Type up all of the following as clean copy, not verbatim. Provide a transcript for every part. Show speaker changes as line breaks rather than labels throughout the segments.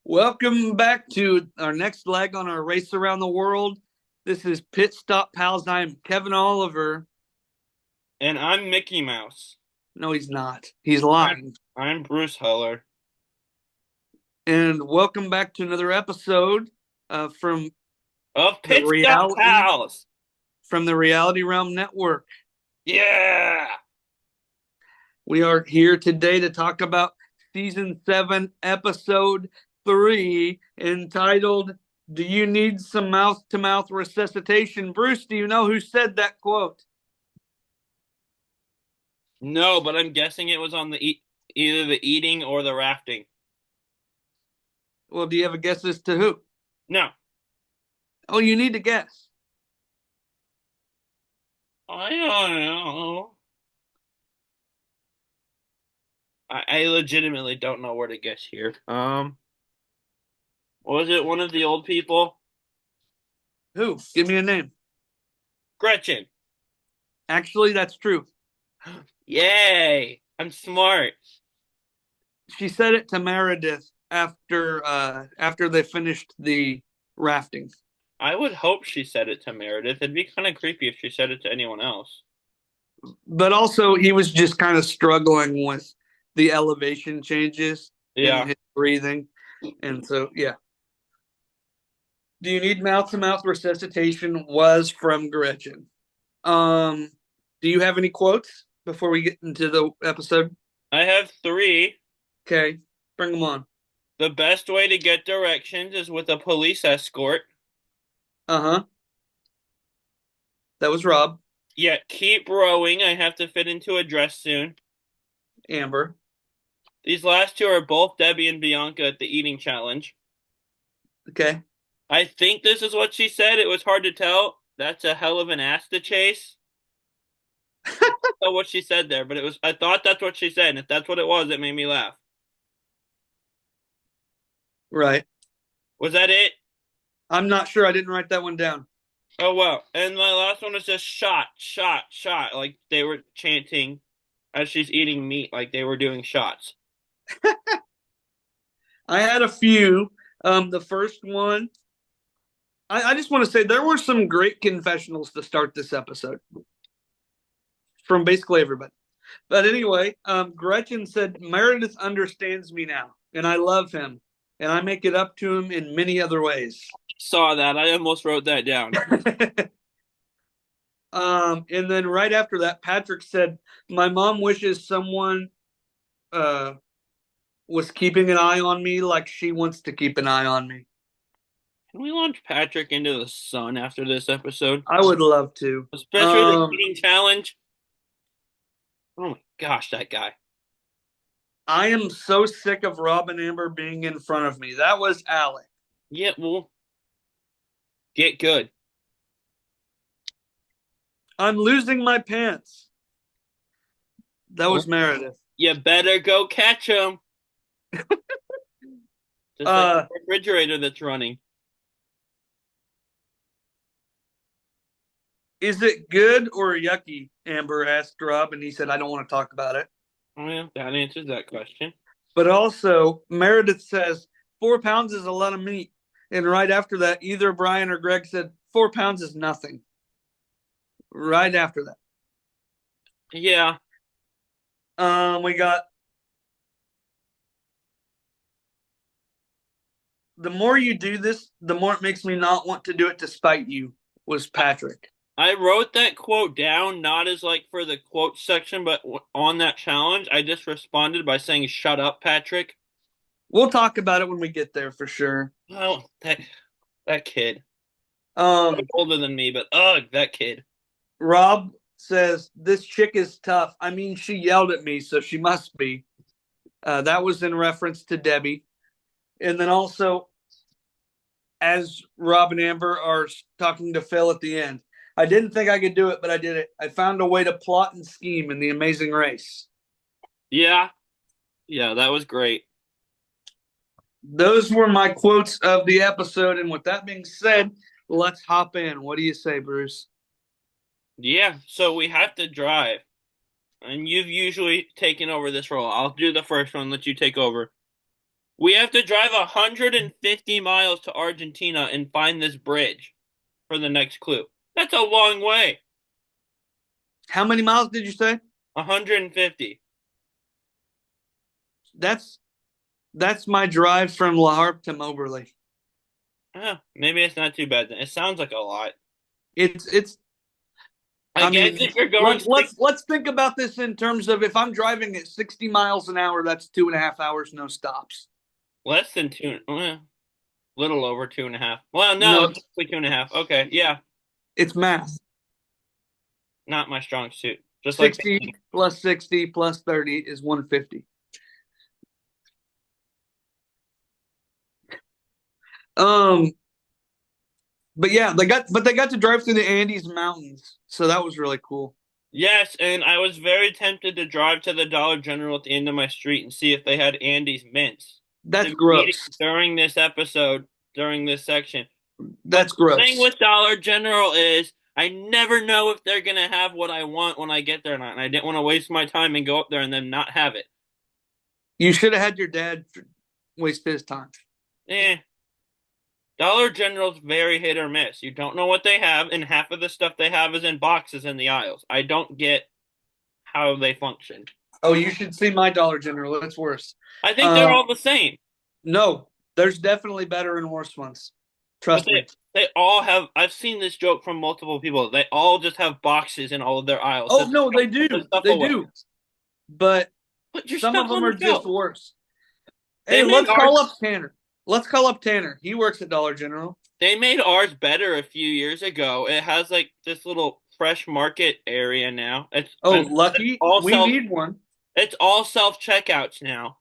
Welcome back to our next leg on our race around the world. This is Pit Stop Pals. I'm Kevin Oliver.
And I'm Mickey Mouse.
No, he's not. He's
I'm,
lying.
I'm Bruce Heller.
And welcome back to another episode from
Of
the
Pit Stop
reality
Pals.
from the Reality Realm Network.
Yeah.
We are here today to talk about season 7, episode 3, entitled "Do You Need Some Mouth-to-Mouth Resuscitation?" Bruce, do you know who said that quote?
No, but I'm guessing it was on either the eating or the rafting.
Well, do you have a guess as to who?
No.
Oh, you need to guess.
I don't know. I legitimately don't know where to guess here. Was it one of the old people?
Who? Give me a name.
Gretchen.
Actually, that's true.
Yay. I'm smart.
She said it to Meredith after they finished the rafting.
I would hope she said it to Meredith. It'd be kind of creepy if she said it to anyone else.
But also, he was just kind of struggling with the elevation changes in
Yeah.
his breathing, and so yeah. Do you need mouth to mouth resuscitation? Was from Gretchen. Um, do you have any quotes before we get into the episode?
I have three.
Okay, bring them on.
The best way to get directions is with a police escort.
Uh huh. That was Rob.
Yeah, keep rowing. I have to fit into a dress soon.
Amber.
These last two are both Debbie and Bianca at the eating challenge.
Okay.
I think this is what she said. It was hard to tell. That's a hell of an ass to chase. I don't know what she said there, but I thought that's what she said. And if that's what it was, it made me laugh.
Right.
Was that it?
I'm not sure. I didn't write that one down.
Oh, well. And my last one was just shot, shot, shot. Like they were chanting as she's eating meat, like they were doing shots.
I had a few. The first one, I just want to say there were some great confessionals to start this episode from basically everybody. But anyway, Gretchen said, Meredith understands me now, and I love him, and I make it up to him in many other ways.
Saw that. I almost wrote that down.
And then right after that, Patrick said, my mom wishes someone uh, was keeping an eye on me like she wants to keep an eye on me.
Can we launch Patrick into the sun after this episode?
I would love to.
Especially the eating challenge. Oh my gosh, that guy.
I am so sick of Rob and Amber being in front of me. That was Alec.
Yeah, well, get good.
I'm losing my pants. That was Meredith.
You better go catch him. Just like
Uh,
the refrigerator that's running.
is it good or yucky? Amber asked Rob, and he said, I don't want to talk about it.
Oh yeah, that answers that question.
But also, Meredith says 4 pounds is a lot of meat. And right after that, either Brian or Greg said 4 pounds is nothing. Right after that.
Yeah.
We got the more you do this, the more it makes me not want to do it to spite you, was Patrick.
I wrote that quote down, not as like for the quote section, but on that challenge, I just responded by saying, "Shut up, Patrick."
We'll talk about it when we get there for sure.
Oh, that kid.
Um,
Older than me, but ugh, that kid.
Rob says, this chick is tough. I mean, she yelled at me, so she must be. That was in reference to Debbie. And then also, as Rob and Amber are talking to Phil at the end, I didn't think I could do it, but I did it. I found a way to plot and scheme in the amazing race.
Yeah, yeah, that was great.
Those were my quotes of the episode. And with that being said, let's hop in. What do you say, Bruce?
Yeah, so we have to drive. And you've usually taken over this role. I'll do the first one, let you take over. We have to drive 150 miles to Argentina and find this bridge for the next clue. That's a long way.
How many miles did you say?
150.
That's that's my drive from La Harpe to Moberly.
Maybe it's not too bad then. It sounds like a lot.
It's
I
I
guess
mean,
if you're going
let's think about this in terms of if I'm driving at 60 miles an hour, that's 2.5 hours, no stops.
less than two, little over 2.5. Well, no,
No,
it's actually 2.5. Okay, yeah,
it's math.
not my strong suit. Just like
60 plus 60 plus 30 is 150. Um, but yeah, they got to drive through the Andes Mountains, so that was really cool.
yes, and I was very tempted to drive to the Dollar General at the end of my street and see if they had Andes mints to
That's
be eating
gross.
during this episode, during this section. But
That's
the thing
gross.
with Dollar General is I never know if they're gonna have what I want when I get there or not, and I didn't want to waste my time and go up there and then not have it.
You should have had your dad waste his time.
Eh, Dollar General's very hit or miss. You don't know what they have, and half of the stuff they have is in boxes in the aisles. I don't get how they function.
Oh, you should see my Dollar General. It's worse.
I think they're
Uh,
all the same,
no, there's definitely better and worse ones.
but
Trust me.
they all have. I've seen this joke from multiple people. They all just have boxes in all of their aisles, so
Oh
they
no, they
don't put the
do.
stuff
They
away.
do. But
Put your
some of
stuff
them
on
are
the
just
shelf.
worse.
They
Hey,
made
let's
ours.
call up Tanner. Let's call up Tanner. He works at Dollar General.
They made ours better a few years ago. It has like this little fresh market area now.
Oh,
It's
lucky.
all
We
self.
need one.
It's all self checkouts now.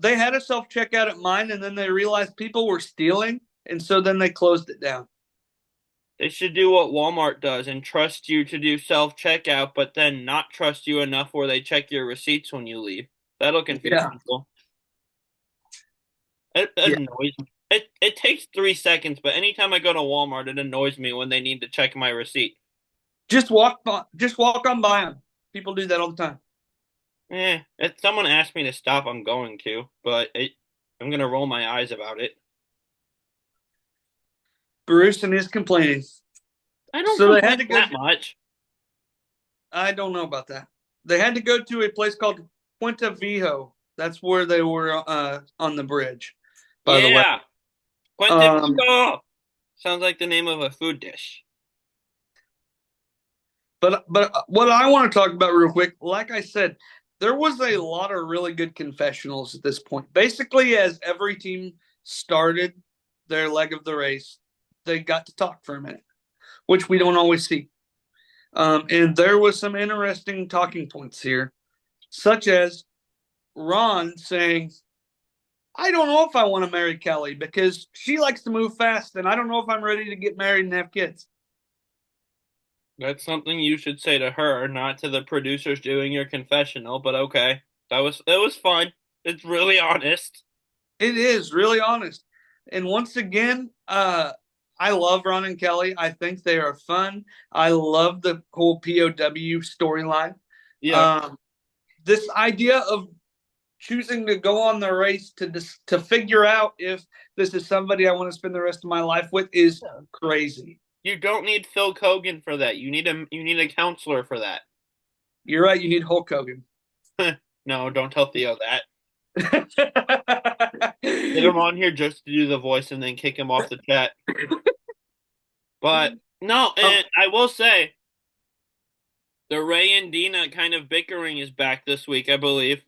They had a self checkout at mine, and then they realized people were stealing, and so then they closed it down.
They should do what Walmart does and trust you to do self checkout, but then not trust you enough where they check your receipts when you leave. That'll confuse
Yeah,
people. It
yeah.
annoys me. It takes 3 seconds, but anytime I go to Walmart, it annoys me when they need to check my receipt.
Just walk on by them. People do that all the time.
If someone asks me to stop, I'm going to, but I'm gonna roll my eyes about it.
Bruce and his complaining.
I don't
So they
complain
had to go.
that much.
I don't know about that. They had to go to a place called Puente Viejo. That's where they were on the bridge, by the way.
Yeah, Puente
Um,
Pico sounds like the name of a food dish.
but what I want to talk about real quick, like I said, there was a lot of really good confessionals at this point. Basically, as every team started their leg of the race, they got to talk for a minute, which we don't always see. And there was some interesting talking points here, such as Ron saying, I don't know if I want to marry Kelly because she likes to move fast, and I don't know if I'm ready to get married and have kids.
That's something you should say to her, not to the producers doing your confessional, but okay. That was fun. It's really honest.
It is really honest. And once again, I love Ron and Kelly. I think they are fun. I love the whole POW storyline.
Yeah.
Um, this idea of choosing to go on the race to figure out if this is somebody I want to spend the rest of my life with is crazy.
You don't need Phil Kogan for that. You need a counselor for that.
You're right. You need Hulk Hogan.
No, don't tell Theo that. Get him on here just to do the voice and then kick him off the chat. But no,
um,
and I will say the Ray and Dina kind of bickering is back this week, I believe.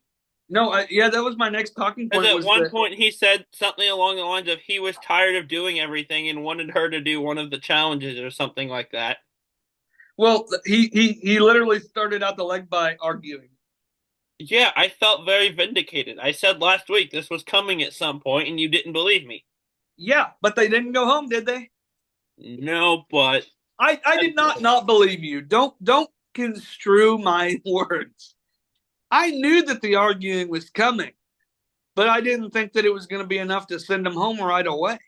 no, yeah, that was my next talking
Because
point.
at
Was
one
that
point he said something along the lines of he was tired of doing everything and wanted her to do one of the challenges or something like that.
well, he literally started out the leg by arguing.
Yeah, I felt very vindicated. I said last week this was coming at some point and you didn't believe me.
Yeah, but they didn't go home, did they?
No, but
I did not believe you. Don't construe my words. I knew that the arguing was coming, but I didn't think that it was going to be enough to send them home right away.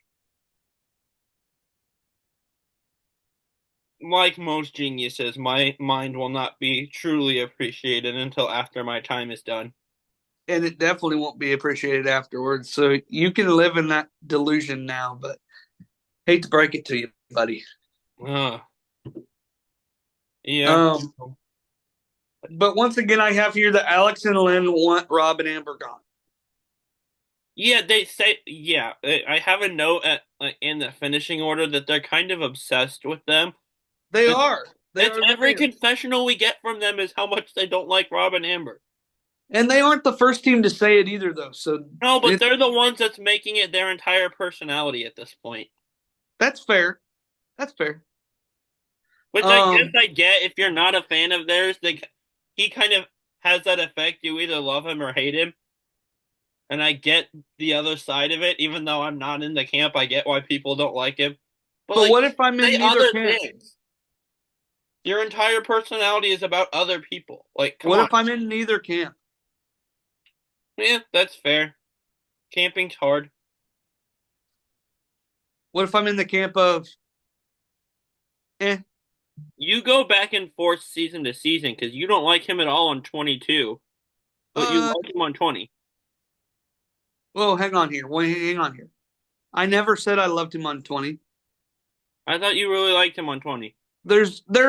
like most geniuses, my mind will not be truly appreciated until after my time is done.
and it definitely won't be appreciated afterwards. So you can live in that delusion now, but hate to break it to you, buddy.
Uh, yeah.
Um, but once again, I have here that Alex and Lynn want Rob and Amber gone.
Yeah, they say, yeah. I have a note in the finishing order that they're kind of obsessed with them.
They
It's,
are. They
it's
are
every
very.
confessional we get from them is how much they don't like Rob and Amber.
And they aren't the first team to say it either, though. So
No, but
it,
they're the ones that's making it their entire personality at this point.
that's fair. That's fair.
Which I guess
Um,
I get if you're not a fan of theirs, he kind of has that effect. You either love him or hate him. And I get the other side of it, even though I'm not in the camp. I get why people don't like him. But
but
like,
what if I'm in
say
neither
other
camp?
things. Your entire personality is about other people. Like, come
What
on.
if I'm in neither camp?
Yeah, that's fair. Camping's hard.
What if I'm in the camp of, eh?
You go back and forth season to season because you don't like him at all on 22, but you
Uh,
like him on 20.
well, hang on here. Wait, hang on here. I never said I loved him on 20.
I thought you really liked him on 20.
There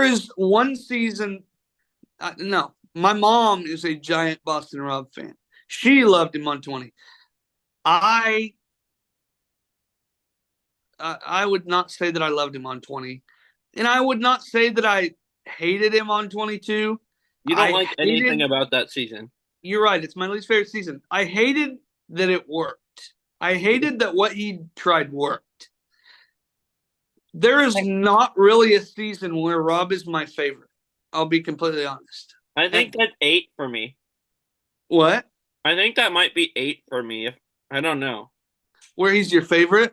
is one season. No, my mom is a giant Boston Rob fan. She loved him on 20. I I would not say that I loved him on 20, and I would not say that I hated him on 22.
You don't
I
like anything
hated.
about that season.
You're right. It's my least favorite season. I hated that it worked. I hated that what he tried worked. There is not really a season where Rob is my favorite. I'll be completely honest.
I think
And
that's 8 for me.
what?
I think that might be 8 for me. If I don't know.
Where he's your favorite?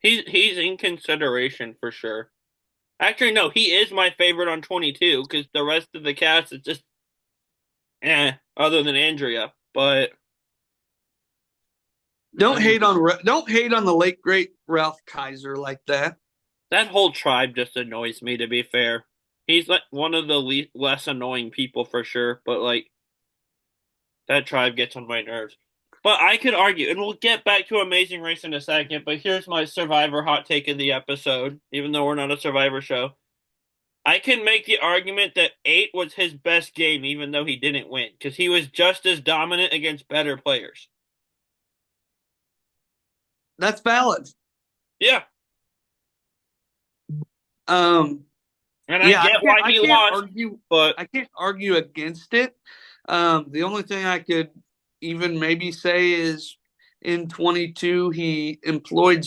He's in consideration for sure. Actually, no, he is my favorite on 22 because the rest of the cast is just other than Andrea. But I mean,
Don't hate on the late great Ralph Kaiser like that.
that whole tribe just annoys me, to be fair. He's like one of the less annoying people for sure, but like that tribe gets on my nerves. But I could argue, and we'll get back to Amazing Race in a second, but here's my Survivor hot take of the episode, even though we're not a Survivor show. I can make the argument that 8 was his best game, even though he didn't win, because he was just as dominant against better players.
That's valid.
Yeah,
Um,
and I
yeah,
get why
I
he
can't
lost,
argue.
but
I can't argue against it. The only thing I could even maybe say is in 22 he employed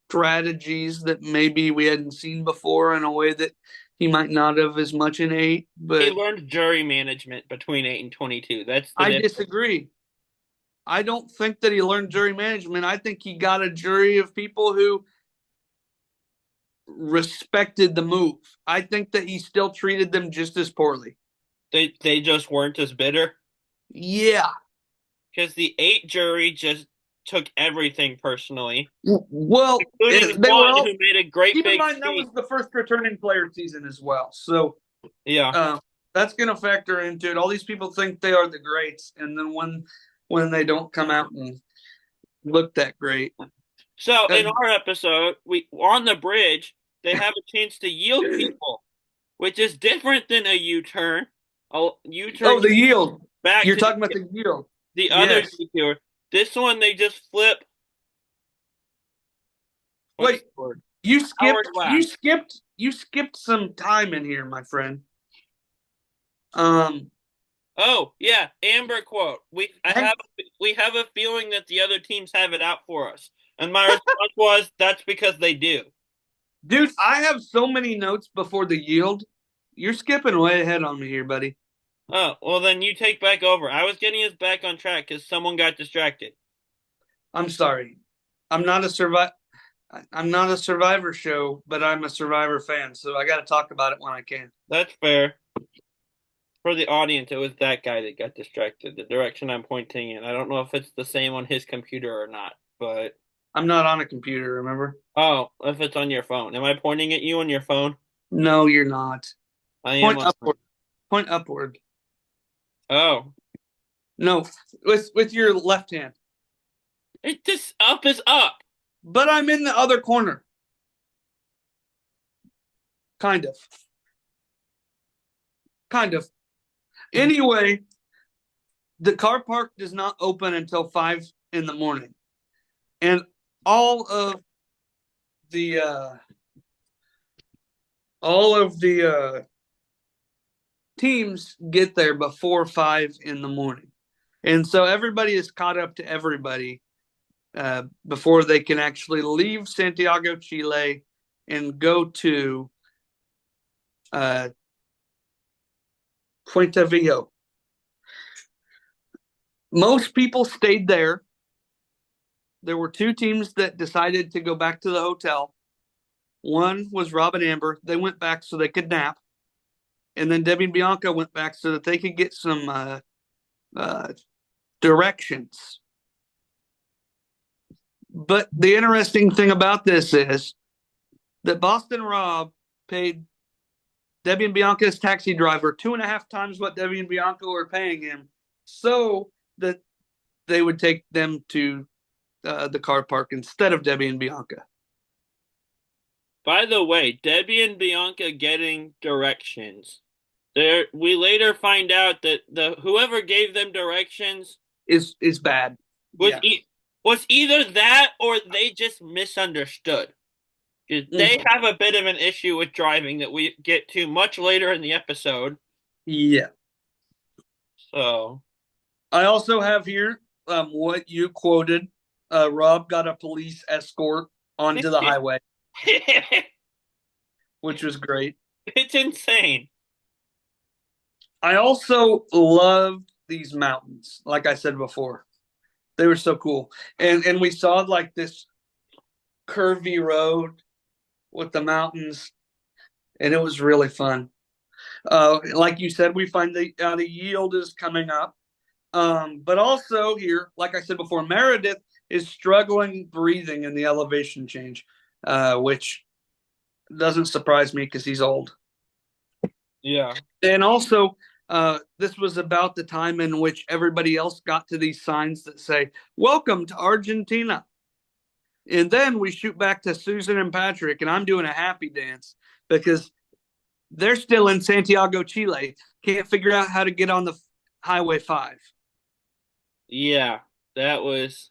strategies that maybe we hadn't seen before in a way that he might not have as much in 8.
he
But
learned jury management between 8 and 22. That's the
I
difference.
disagree. I don't think that he learned jury management. I think he got a jury of people who respected the move. I think that he still treated them just as poorly.
They just weren't as bitter
Yeah.
because the 8 jury just took everything personally,
Well,
including
they were
one
all.
who made a great
Keep in
big
mind that
speech.
was the first returning player season as well, so
Yeah.
that's going to factor into it. All these people think they are the greats, and then when they don't come out and look that great,
So
uh,
in our episode, we on the bridge, they have a chance to yield people, which is different than a U-turn. A U-turn
oh, the yield.
back
You're
to
talking about the yield.
the other
Yes.
detour. This one they just flip. What's
Wait,
the word?
you
Howard
skipped. You
lap.
skipped. You skipped some time in here, my friend. Um,
Oh yeah, Amber quote.
hang,
We have a feeling that the other teams have it out for us, and my response was that's because they do.
dude, I have so many notes before the yield. You're skipping way ahead on me here, buddy.
Oh well, then you take back over. I was getting us back on track because someone got distracted.
I'm sorry. I'm not a survivor. I'm not a Survivor show, but I'm a Survivor fan, so I got to talk about it when I can.
That's fair. For the audience, it was that guy that got distracted. The direction I'm pointing in. I don't know if it's the same on his computer or not, but
I'm not on a computer, remember?
oh, if it's on your phone. Am I pointing at you on your phone?
No, you're not.
I am
Point
on mine.
upward. Point upward.
Oh.
No, with your left hand.
It just up is up.
But I'm in the other corner. Kind of. Kind of. Anyway, the car park does not open until 5 in the morning. And all of the teams get there before 5 in the morning. And so everybody is caught up to everybody before they can actually leave Santiago, Chile, and go to uh, Puente Viejo. Most people stayed there. There were two teams that decided to go back to the hotel. One was Rob and Amber. They went back so they could nap. And then Debbie and Bianca went back so that they could get some uh, directions. But the interesting thing about this is that Boston Rob paid Debbie and Bianca's taxi driver 2.5 times what Debbie and Bianca were paying him, so that they would take them to the car park instead of Debbie and Bianca.
By the way, Debbie and Bianca getting directions. There, we later find out that the whoever gave them directions
Is bad.
was
Yeah.
was either that or they just misunderstood. They have a bit of an issue with driving that we get to much later in the episode.
Yeah.
So
I also have here what you quoted. Rob got a police escort onto the highway, which was great.
it's insane.
I also loved these mountains, like I said before. They were so cool. And we saw like this curvy road with the mountains, and it was really fun. Like you said, we find the yield is coming up. But also here, like I said before, Meredith is struggling breathing in the elevation change, which doesn't surprise me because he's old.
Yeah.
And also, this was about the time in which everybody else got to these signs that say, "Welcome to Argentina." And then we shoot back to Susan and Patrick, and I'm doing a happy dance because they're still in Santiago, Chile. Can't figure out how to get on the Highway 5.
Yeah, that was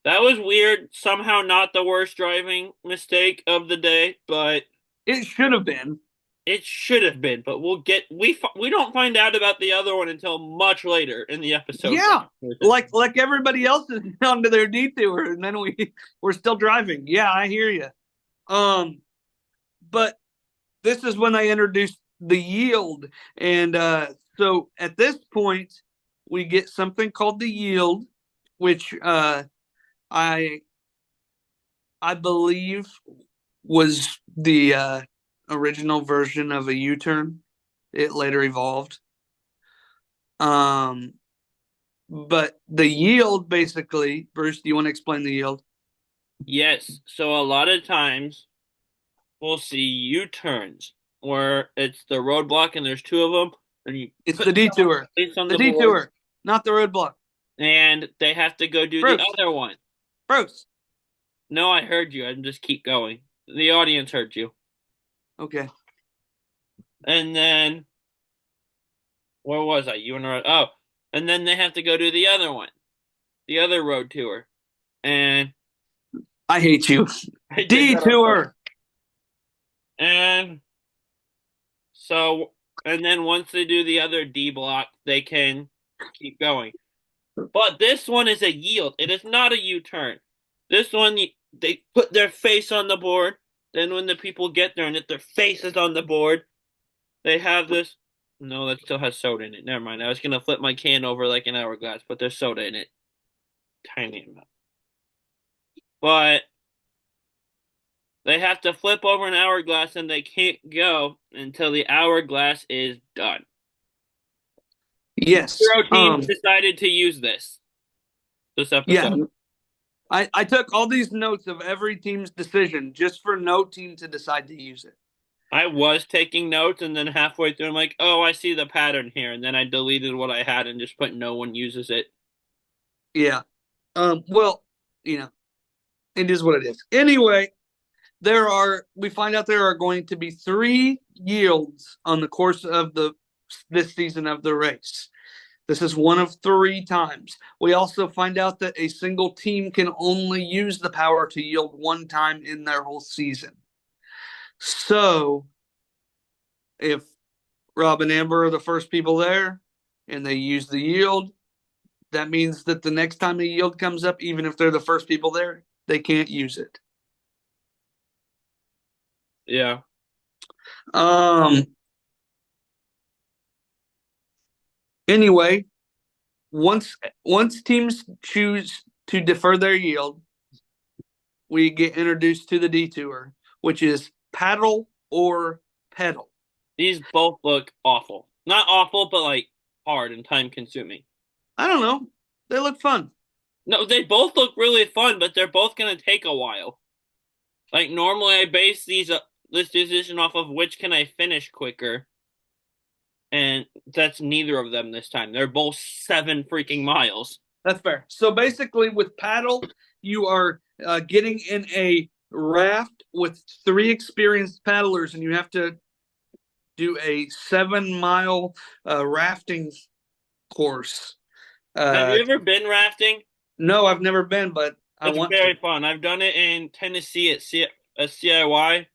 weird. Somehow not the worst driving mistake of the day, but
It should have been.
it should have been. But we don't find out about the other one until much later in the episode.
Yeah, like everybody else is on to their detour, and then we're still driving. Yeah, I hear you. But this is when they introduced the yield, and so at this point we get something called the yield, which I believe was the original version of a U-turn. It later evolved. But the yield basically, Bruce, do you want to explain the yield?
Yes, so a lot of times we'll see U-turns where it's the roadblock and there's two of them, and you
It's
put
the detour.
on
The
board,
detour, not the roadblock.
and they have to go do
Bruce.
the other one.
Bruce.
No, I heard you. I just keep going. The audience heard you.
Okay.
And then where was I? And then they have to go do the other one, the other road tour, and
I hate you. Detour.
And so, and then once they do the other D block, they can keep going. But this one is a yield. It is not a U-turn. This one, they put their face on the board. Then when the people get there and if their face is on the board, they have this. No, that still has soda in it. Never mind. I was gonna flip my can over like an hourglass, but there's soda in it. Tiny amount. But they have to flip over an hourglass and they can't go until the hourglass is done.
Yes.
Zero teams decided to use this episode.
Yeah. I took all these notes of every team's decision just for no team to decide to use it.
I was taking notes, and then halfway through, I'm like, oh, I see the pattern here. And then I deleted what I had and just put no one uses it.
Yeah. Well, you know, it is what it is. Anyway, we find out there are going to be three yields on the course of this season of the race. This is one of three times. We also find out that a single team can only use the power to yield one time in their whole season. So if Rob and Amber are the first people there and they use the yield, that means that the next time a yield comes up, even if they're the first people there, they can't use it.
Yeah.
Um. Anyway, once teams choose to defer their yield, we get introduced to the detour, which is paddle or pedal.
These both look awful. Not awful, but like hard and time consuming.
I don't know. They look fun.
No, they both look really fun, but they're both gonna take a while. Like normally I base this decision off of which can I finish quicker, and that's neither of them this time. They're both 7 freaking miles.
That's fair. So basically, with paddle, you are getting in a raft with three experienced paddlers, and you have to do a 7 mile rafting course.
Have
Uh,
you ever been rafting?
no, I've never been, but I
It's
want to.
very fun. I've done it in Tennessee at CIY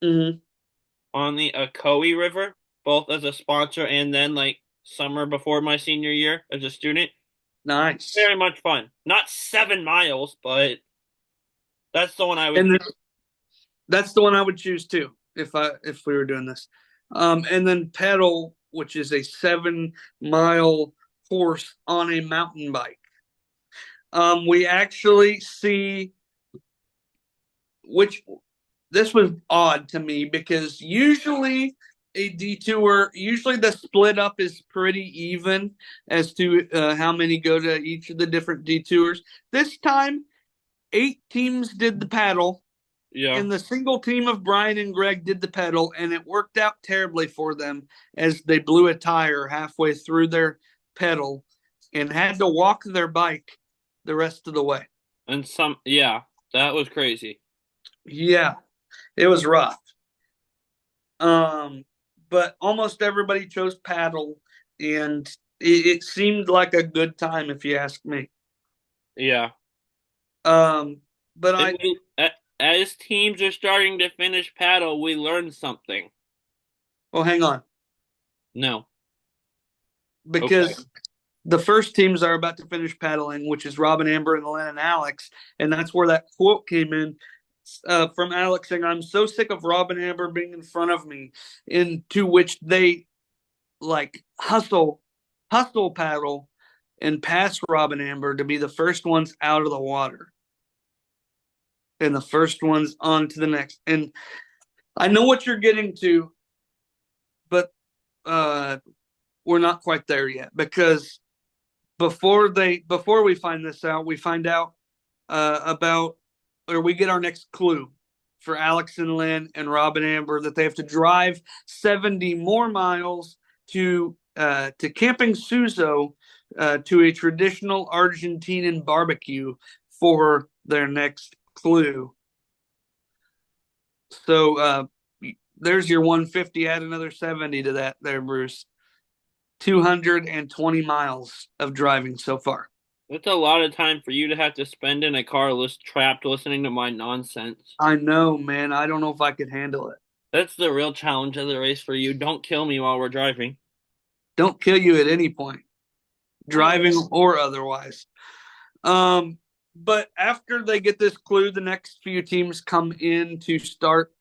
Mm-hmm.
on the Ocoee River, both as a sponsor and then like summer before my senior year as a student.
Nice.
Very much fun. Not 7 miles, but that's the one I would.
And then, that's the one I would choose too if we were doing this. And then pedal, which is a 7 mile course on a mountain bike. We actually see which this was odd to me because usually a detour, usually the split up is pretty even as to how many go to each of the different detours. This time, 8 teams did the paddle,
Yeah.
and the single team of Brian and Greg did the pedal, and it worked out terribly for them as they blew a tire halfway through their pedal and had to walk their bike the rest of the way.
And yeah, that was crazy.
Yeah, it was rough. Um, but almost everybody chose paddle, and it seemed like a good time, if you ask me.
Yeah.
Um, but
And as teams are starting to finish paddle, we learned something.
well, hang on,
No. Okay.
because the first teams are about to finish paddling, which is Robin, Amber, and Lynn and Alex, and that's where that quote came in from Alex saying, "I'm so sick of Robin and Amber being in front of me," into which they like hustle paddle and pass Robin Amber to be the first ones out of the water and the first ones on to the next. And I know what you're getting to, but we're not quite there yet because before we find this out, we find out about or we get our next clue for Alex and Lynn and Rob and Amber that they have to drive 70 more miles to Camping Suzo to a traditional Argentinian barbecue for their next clue. So there's your 150. Add another 70 to that there, Bruce. 220 miles of driving so far.
That's a lot of time for you to have to spend in a car trapped listening to my nonsense.
I know, man. I don't know if I could handle it.
That's the real challenge of the race for you. Don't kill me while we're driving.
Don't kill you at any point, driving or otherwise. But after they get this clue, the next few teams come in to start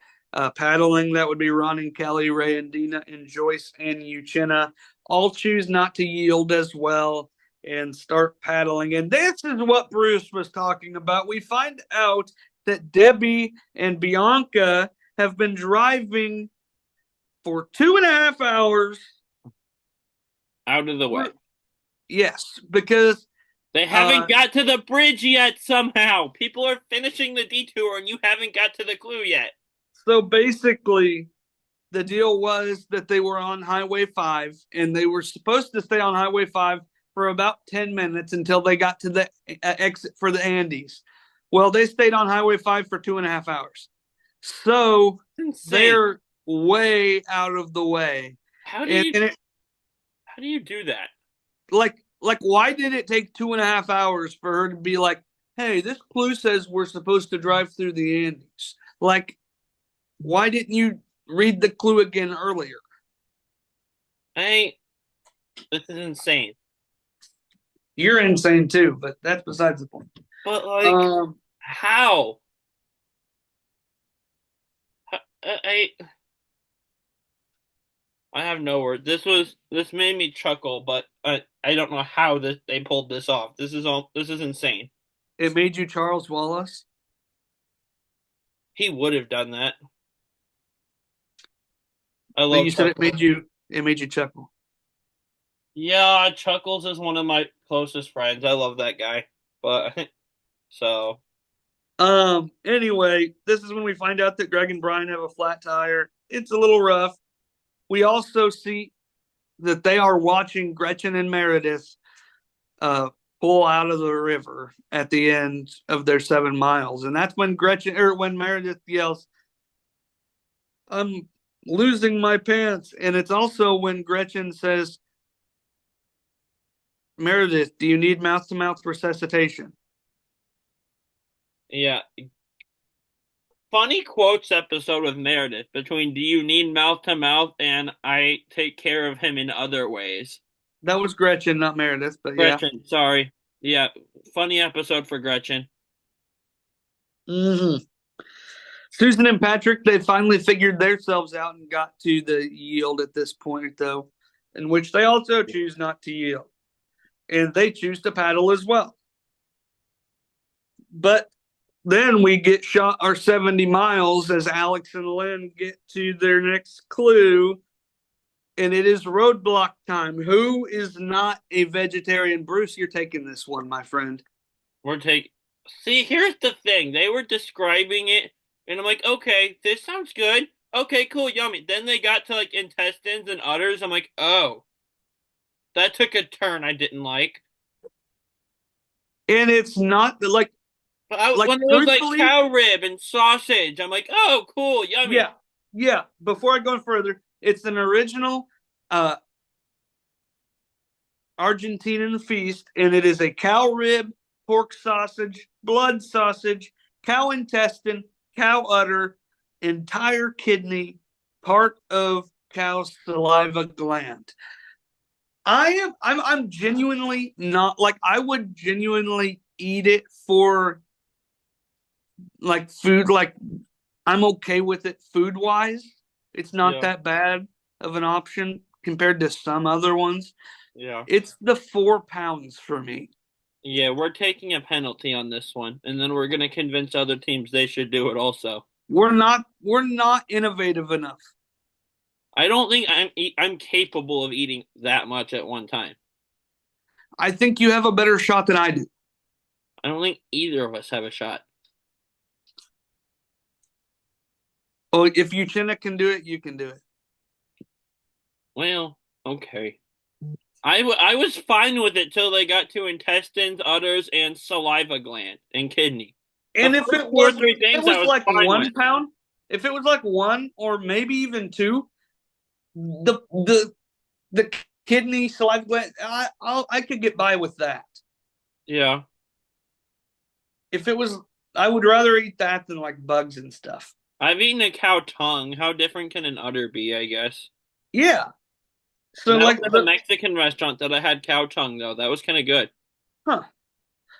paddling. That would be Ron and Kelly, Ray and Dina, and Joyce and Uchenna. All choose not to yield as well and start paddling. And this is what Bruce was talking about. We find out that Debbie and Bianca have been driving for 2.5 hours.
Out of the way.
Yes, because
they haven't got to the bridge yet somehow. People are finishing the detour and you haven't got to the clue yet.
So basically, the deal was that they were on Highway 5 and they were supposed to stay on Highway 5 for about 10 minutes until they got to the exit for the Andes. Well, they stayed on Highway 5 for 2.5 hours. So
Insane.
they're way out of the way.
How do
And,
you
and it,
how do you do that?
like, why did it take 2.5 hours for her to be like, hey, this clue says we're supposed to drive through the Andes? Like, why didn't you read the clue again earlier?
I This is insane.
You're insane too, but that's besides the point.
But like,
Um,
how? I I have no word. This made me chuckle, but I don't know how they pulled this off. This is insane.
it made you Charles Wallace.
He would have done that. I
But
love
you said
Chuckles.
it made you chuckle.
Yeah, Chuckles is one of my closest friends. I love that guy. But so
Anyway, this is when we find out that Greg and Brian have a flat tire. It's a little rough. We also see that they are watching Gretchen and Meredith pull out of the river at the end of their 7 miles. And that's when when Meredith yells, I'm losing my pants. And it's also when Gretchen says, Meredith, do you need mouth to mouth resuscitation?
yeah, funny quotes episode with Meredith between "Do you need mouth to mouth?" and "I take care of him in other ways."
That was Gretchen, not Meredith, but yeah.
Gretchen, sorry. Yeah, funny episode for Gretchen.
Mm-hmm. Susan and Patrick, they finally figured themselves out and got to the yield at this point, though, in which they also choose not to yield. And they choose to paddle as well. But then we get shot our 70 miles as Alex and Lynn get to their next clue, and it is roadblock time. Who is not a vegetarian? Bruce, you're taking this one, my friend.
We're taking. See, here's the thing. They were describing it, and I'm like, okay, this sounds good. Okay, cool, yummy. Then they got to like intestines and udders. I'm like, oh, that took a turn I didn't like.
And it's not
But
like
when it was like
truthfully,
cow rib and sausage, I'm like, oh, cool, yummy.
yeah, yeah. Before I go any further, it's an original uh, Argentinian feast, and it is a cow rib, pork sausage, blood sausage, cow intestine, cow udder, entire kidney, part of cow's saliva gland. I'm genuinely not like I would genuinely eat it for like food. Like I'm okay with it food wise. It's not
Yeah,
that bad of an option compared to some other ones.
yeah.
It's the 4 pounds for me.
Yeah, we're taking a penalty on this one, and then we're gonna convince other teams they should do it also.
We're not innovative enough.
I don't think I'm capable of eating that much at one time.
I think you have a better shot than I do.
I don't think either of us have a shot.
Well, if Uchenna can do it, you can do it.
Well, okay. I was fine with it till they got to intestines, udders, and saliva gland and kidney. The
And if
first
it
two or
was
three
it
things I
was
was
like
fine with.
1 pound, if it was like one or maybe even two, the kidney saliva gland, I could get by with that.
Yeah.
If it was, I would rather eat that than like bugs and stuff.
I've eaten a cow tongue. How different can an udder be, I guess?
Yeah. So
That
like
was at a Mexican restaurant that I had cow tongue though. That was kind of good.
huh.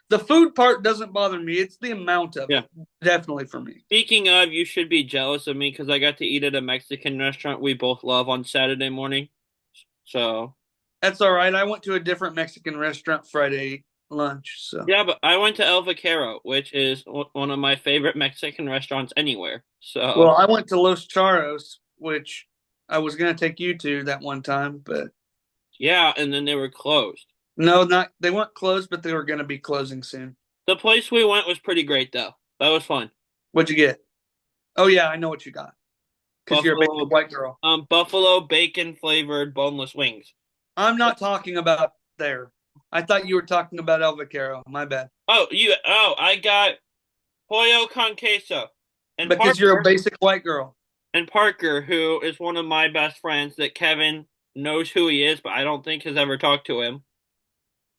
The food part doesn't bother me. It's the amount of
Yeah.
it, definitely for me.
Speaking of, you should be jealous of me because I got to eat at a Mexican restaurant we both love on Saturday morning. So,
That's all right. I went to a different Mexican restaurant Friday lunch. So,
yeah, but I went to El Vaquero, which is one of my favorite Mexican restaurants anywhere.
well,
So,
I went to Los Charros, which I was gonna take you to that one time, but
yeah, and then they were closed.
no, not they weren't closed, but they were gonna be closing soon.
The place we went was pretty great though. That was fun.
What'd you get? Oh yeah, I know what you got. because you're a basic white girl.
Buffalo bacon flavored boneless wings.
I'm not talking about there. I thought you were talking about El Vaquero. My bad.
I got pollo con queso. And
Because you're a
Parker,
basic white girl.
and Parker, who is one of my best friends that Kevin knows who he is, but I don't think has ever talked to him,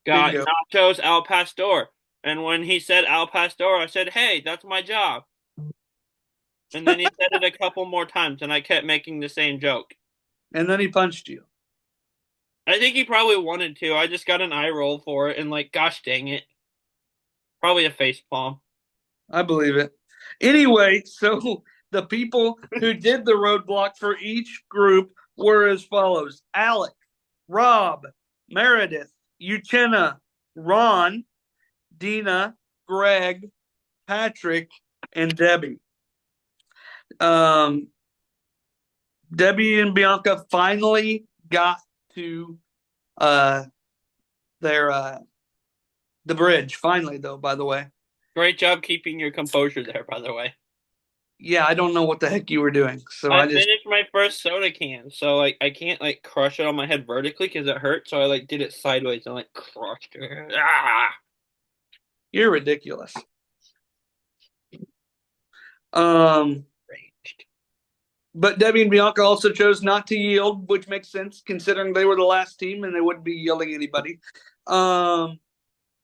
got
Bingo.
nachos al pastor. And when he said al pastor, I said, "Hey, that's my job." And then he said it a couple more times, and I kept making the same joke.
And then he punched you.
I think he probably wanted to. I just got an eye roll for it, and like, gosh dang it, probably a face palm.
I believe it. Anyway, so the people who did the roadblock for each group were as follows: Alex, Rob, Meredith, Uchenna, Ron, Dina, Greg, Patrick, and Debbie. Um, Debbie and Bianca finally got to their the bridge. Finally, though, by the way.
Great job keeping your composure there, by the way.
Yeah, I don't know what the heck you were doing, so
I
I just
finished my first soda can, so like I can't like crush it on my head vertically because it hurts. So I like did it sideways and like crushed it. Ah!
you're ridiculous. Um,
Raged.
but Debbie and Bianca also chose not to yield, which makes sense considering they were the last team and they wouldn't be yielding anybody.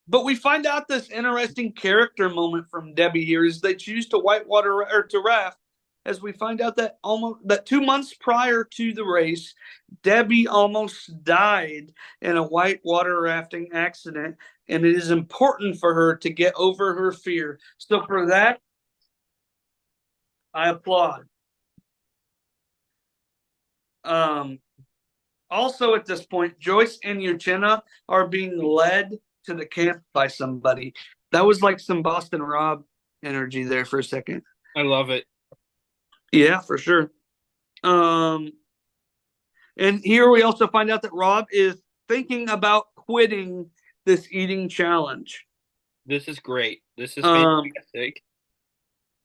But we find out this interesting character moment from Debbie here is they choose to whitewater or to raft, as we find out that almost that 2 months prior to the race, Debbie almost died in a whitewater rafting accident, and it is important for her to get over her fear. So for that, I applaud. Um, Also, at this point, Joyce and Uchenna are being led to the camp by somebody. That was like some Boston Rob energy there for a second.
I love it.
Yeah, for sure. And here we also find out that Rob is thinking about quitting this eating challenge.
This is great. This is
Um,
fantastic.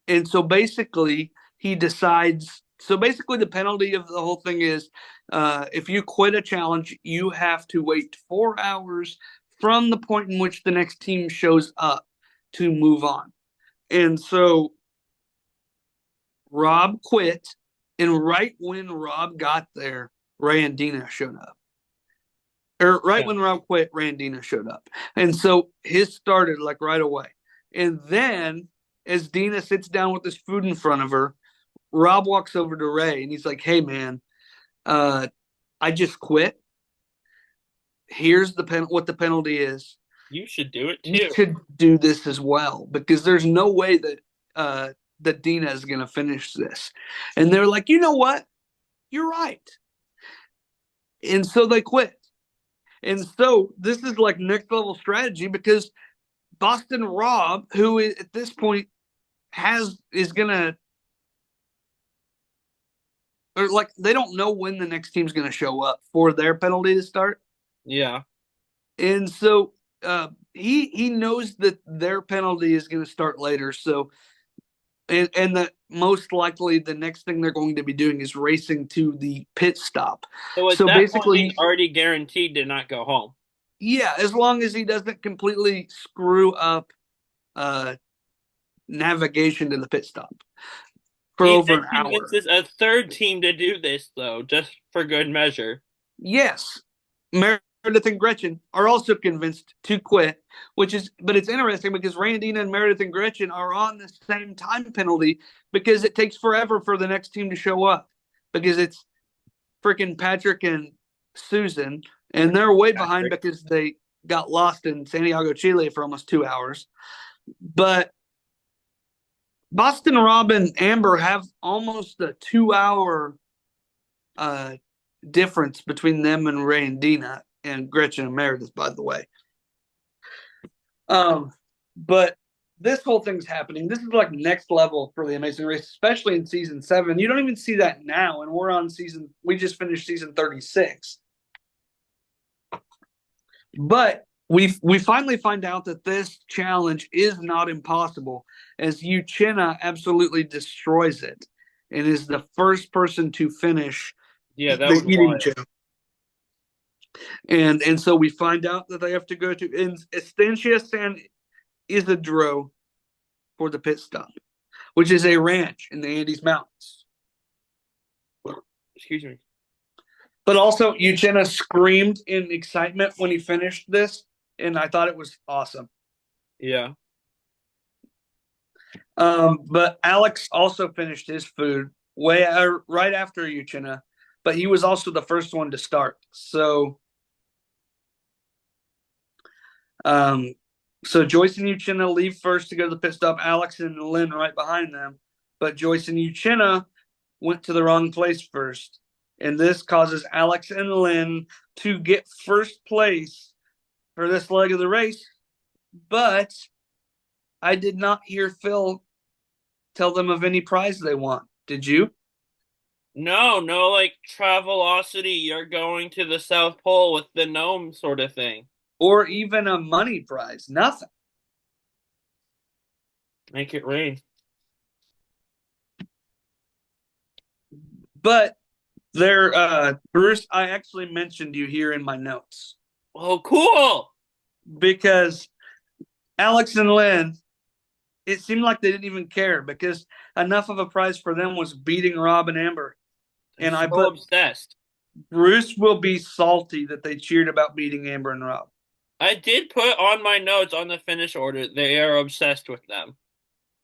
and so basically, he decides. So basically, the penalty of the whole thing is if you quit a challenge, you have to wait 4 hours from the point in which the next team shows up to move on. And so Rob quit. And right when Rob got there, Randina showed up. Or right when Rob quit, Randina showed up. And so his started like right away. And then as Dina sits down with this food in front of her, Rob walks over to Ray and he's like, "Hey man, I just quit. Here's what the penalty is.
You should do it too.
You should do this as well because there's no way that Dina is going to finish this." And they're like, "You know what? You're right." And so they quit. And so this is like next level strategy because Boston Rob, who at this point is gonna, or like they don't know when the next team's gonna show up for their penalty to start.
Yeah.
And so he knows that their penalty is gonna start later. So and that most likely the next thing they're going to be doing is racing to the pit stop.
So at
So
that
basically,
point, he's already guaranteed to not go home.
yeah, as long as he doesn't completely screw up navigation to the pit stop for
He
over
then
an hour.
convinces a third team to do this, though, just for good measure.
Yes, Meredith and Gretchen are also convinced to quit, but it's interesting because Randina and Meredith and Gretchen are on the same time penalty because it takes forever for the next team to show up because it's freaking Patrick and Susan, and they're way behind because they got lost in Santiago, Chile for almost 2 hours. But Boston Rob and Amber have almost a 2 hour difference between them and Ray and Dina and Gretchen and Meredith, by the way. But this whole thing's happening. This is like next level for the Amazing Race, especially in season 7. You don't even see that now, and we just finished season 36. But we finally find out that this challenge is not impossible, as Uchenna absolutely destroys it. and is the first person to finish
Yeah, that
the
was
eating
wild.
challenge. And so we find out that they have to go to Estancia San Isidro for the pit stop, which is a ranch in the Andes Mountains.
Excuse me.
But also, Uchenna screamed in excitement when he finished this, and I thought it was awesome.
Yeah.
But Alex also finished his food right after Uchenna, but he was also the first one to start. Um, so Joyce and Uchenna leave first to go to the pit stop. Alex and Lynn right behind them, but Joyce and Uchenna went to the wrong place first, and this causes Alex and Lynn to get first place for this leg of the race. But I did not hear Phil tell them of any prize they want. Did you?
No, no, like Travelocity, you're going to the South Pole with the gnome sort of thing.
Or even a money prize? Nothing.
Make it rain.
But there, Bruce, I actually mentioned you here in my notes
Oh, cool.
because Alex and Lynn, it seemed like they didn't even care because enough of a prize for them was beating Rob and Amber.
They're
And I
so
put
obsessed.
Bruce will be salty that they cheered about beating Amber and Rob.
I did put on my notes on the finish order, they are obsessed with them.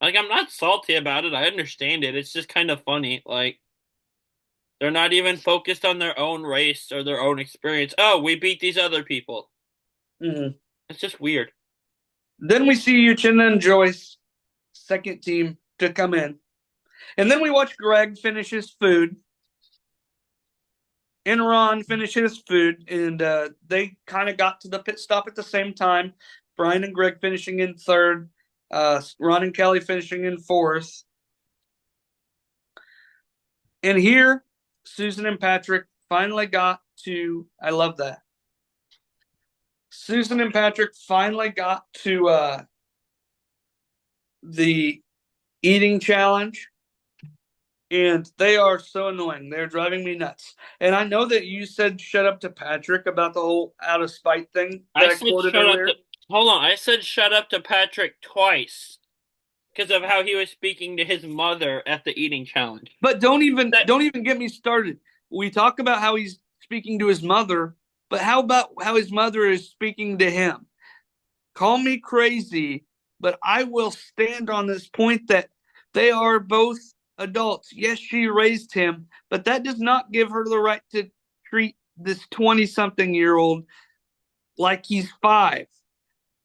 Like, I'm not salty about it. I understand it. It's just kind of funny. Like, they're not even focused on their own race or their own experience. Oh, we beat these other people.
Mm-hmm.
It's just weird.
Then we see Uchenna and Joyce, second team, to come in. And then we watch Greg finish his food and Ron finish his food. And they kind of got to the pit stop at the same time. Brian and Greg finishing in third, Ron and Kelly finishing in fourth. And here, Susan and Patrick finally got to, I love that. Susan and Patrick finally got to the eating challenge, and they are so annoying. They're driving me nuts. And I know that you said shut up to Patrick about the whole out of spite thing
I
that I
said
quoted
shut up
earlier.
to. Hold on. I said shut up to Patrick twice because of how he was speaking to his mother at the eating challenge.
But don't even
That
don't even get me started. We talk about how he's speaking to his mother, but how about how his mother is speaking to him? Call me crazy, but I will stand on this point that they are both adults. Yes, she raised him, but that does not give her the right to treat this 20-something-year-old like he's 5.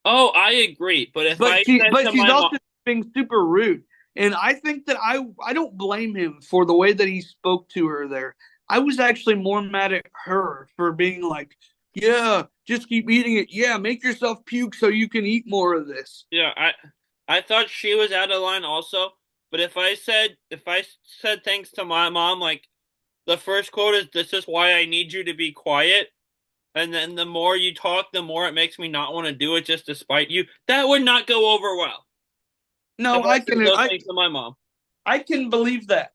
Oh, I agree. But if I said
But
to
she's
my mom,
also being super rude. And I think that I don't blame him for the way that he spoke to her there. I was actually more mad at her for being like, yeah, just keep eating it. Yeah, make yourself puke so you can eat more of this.
yeah, I thought she was out of line also. But if I said thanks to my mom, like the first quote is, "This is why I need you to be quiet." And then the more you talk, the more it makes me not want to do it just to spite you. That would not go over well if
No,
I said those things to my mom.
I can believe that.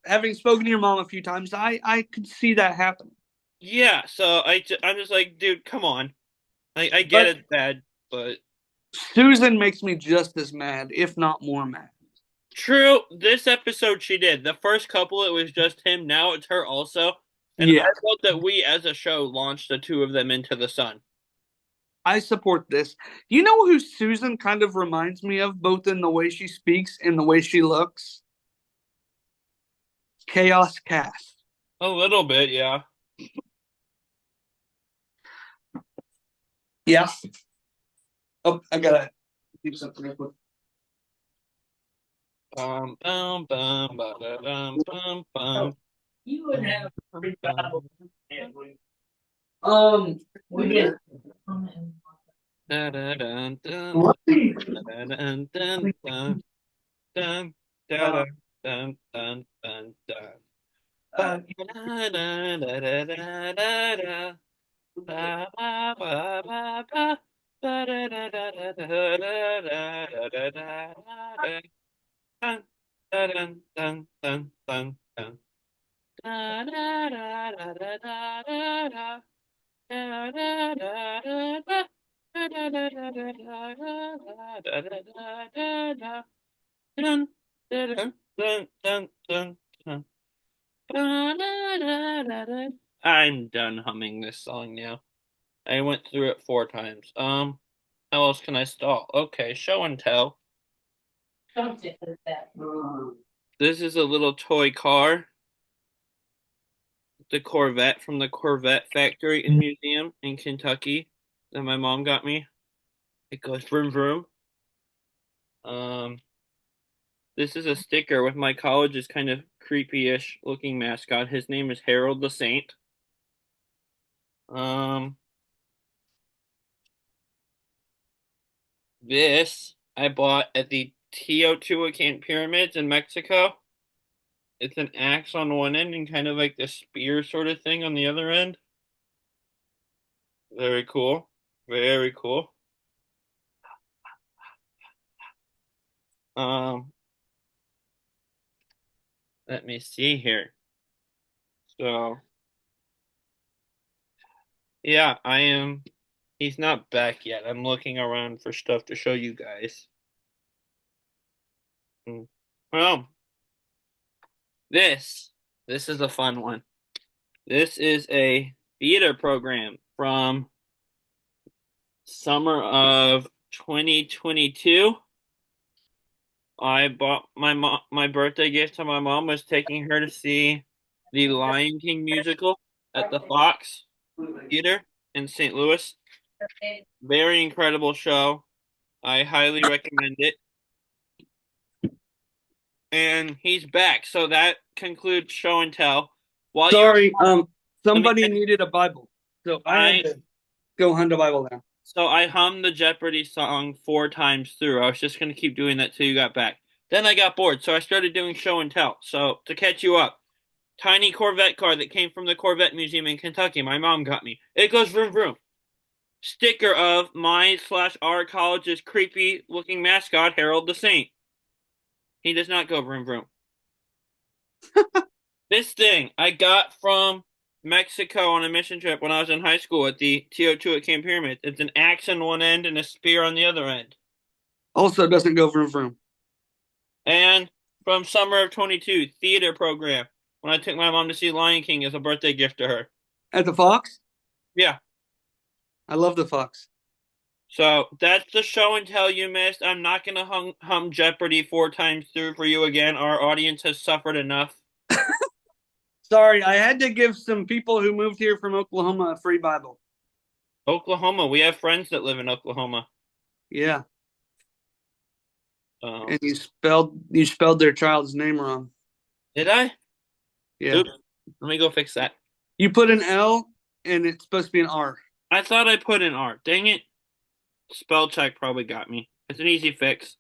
Having spoken to your mom a few times, I could see that happening.
Yeah, so I'm just like, dude, come on. I get
But
it's bad, but
Susan makes me just as mad, if not more mad.
true. This episode she did. The first couple, it was just him. Now it's her also. And I
Yeah,
felt that we, as a show, launched the two of them into the sun.
I support this. You know who Susan kind of reminds me of, both in the way she speaks and the way she looks? Chaos Cast.
A little bit, yeah.
Yeah. Oh, I gotta do something real quick.
Bum.
You would have a free battle.
Bum.
We did.
Da, da, dun, dun,
What?
dun, dun, dun, dun, dun, da,
Uh,
da, dun, dun, dun, dun.
uh,
Ba, da, da, da, da, da, da, da. Ba, ba, ba, ba, ba. Ba, da, da, da, da, da, da, da, da, da, da, da, da. Dun, dun, dun, dun, dun. Da, da, da, da, da, da, da, da. Da, da, da, da, da. Da, da, da, da, da, da, da, da, da, da, da, da. Dun, dun, dun, dun, dun, dun. Da, da, da, da, da. I'm done humming this song now. I went through it 4 times. How else can I stall? Okay, show and tell. This is a little toy car, the Corvette from the Corvette factory and museum in Kentucky that my mom got me. It goes vroom vroom. Um, this is a sticker with my college's kind of creepy-ish looking mascot. His name is Harold the Saint. Um, this I bought at the Teotihuacan pyramids in Mexico. It's an axe on one end and kind of like the spear sort of thing on the other end. Very cool. Very cool. Um, Let me see here. So, yeah, I am. He's not back yet. I'm looking around for stuff to show you guys. Hmm. Well, this this is a fun one. This is a theater program from summer of 2022. I bought my birthday gift to my mom was taking her to see the Lion King musical at the Fox Theater in St. Louis. Very incredible show. I highly recommend it. And he's back. So that concludes show and tell. While you
Sorry,
let me
somebody needed a Bible, so I had
I
to go hunt a Bible now.
so I hummed the Jeopardy song 4 times through. I was just gonna keep doing that till you got back. Then I got bored, so I started doing show and tell. So to catch you up, tiny Corvette car that came from the Corvette Museum in Kentucky. My mom got me. It goes vroom vroom. Sticker of my slash our college's creepy looking mascot, Harold the Saint. He does not go vroom vroom. This thing I got from Mexico on a mission trip when I was in high school at the Teotihuacan pyramid. It's an axe on one end and a spear on the other end.
Also, doesn't go vroom vroom.
And from summer of 22, theater program when I took my mom to see Lion King as a birthday gift to her.
At the Fox,
Yeah.
I love the Fox.
So that's the show and tell you missed. I'm not going to hum Jeopardy 4 times through for you again. Our audience has suffered enough.
Sorry, I had to give some people who moved here from Oklahoma a free Bible.
Oklahoma. We have friends that live in Oklahoma.
Yeah,
Um,
and you spelled their child's name wrong.
did I?
Yeah,
Oops. Let me go fix that.
you put an L and it's supposed to be an R.
I thought I put an R. Dang it. Spell check probably got me. It's an easy fix.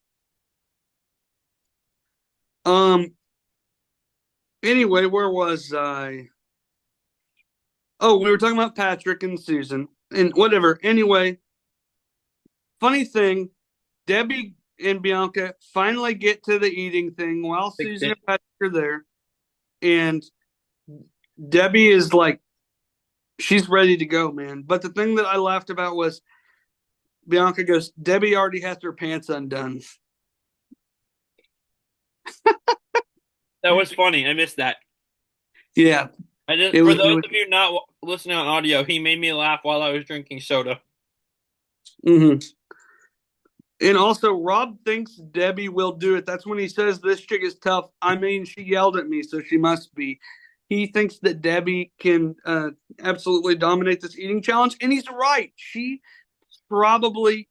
Um. Anyway, where was I? Oh, we were talking about Patrick and Susan and whatever. Anyway, funny thing, Debbie and Bianca finally get to the eating thing while
Fix
Susan
it.
and Patrick are there, and Debbie is like, she's ready to go, man. But the thing that I laughed about was Bianca goes, Debbie already has her pants undone.
That was funny. I missed that.
Yeah,
I just
it
for
was. It
those
was
of you not listening on audio, he made me laugh while I was drinking soda.
mm-hmm. And also, Rob thinks Debbie will do it. That's when he says this chick is tough. I mean, she yelled at me, so she must be. He thinks that Debbie can absolutely dominate this eating challenge, and he's right. She probably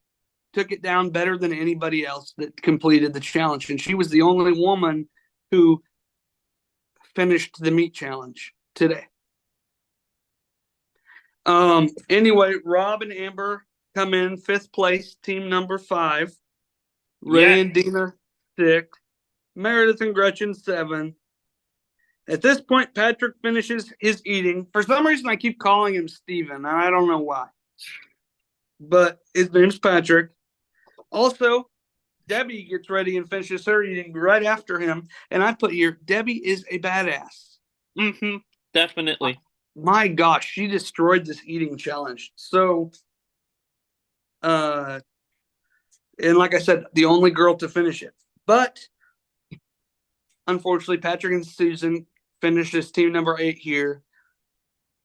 took it down better than anybody else that completed the challenge, and she was the only woman who finished the meat challenge today. Anyway, Rob and Amber come in 5th place, team number 5. Ray
Yeah.
and Dina 6, Meredith and Gretchen 7. At this point, Patrick finishes his eating. For some reason, I keep calling him Steven, and I don't know why. But his name's Patrick. Also, Debbie gets ready and finishes her eating right after him. And I put here, Debbie is a badass.
Mm-hmm. Definitely.
My gosh, she destroyed this eating challenge. So, uh, and like I said, the only girl to finish it. But unfortunately, Patrick and Susan finished as team number 8 here.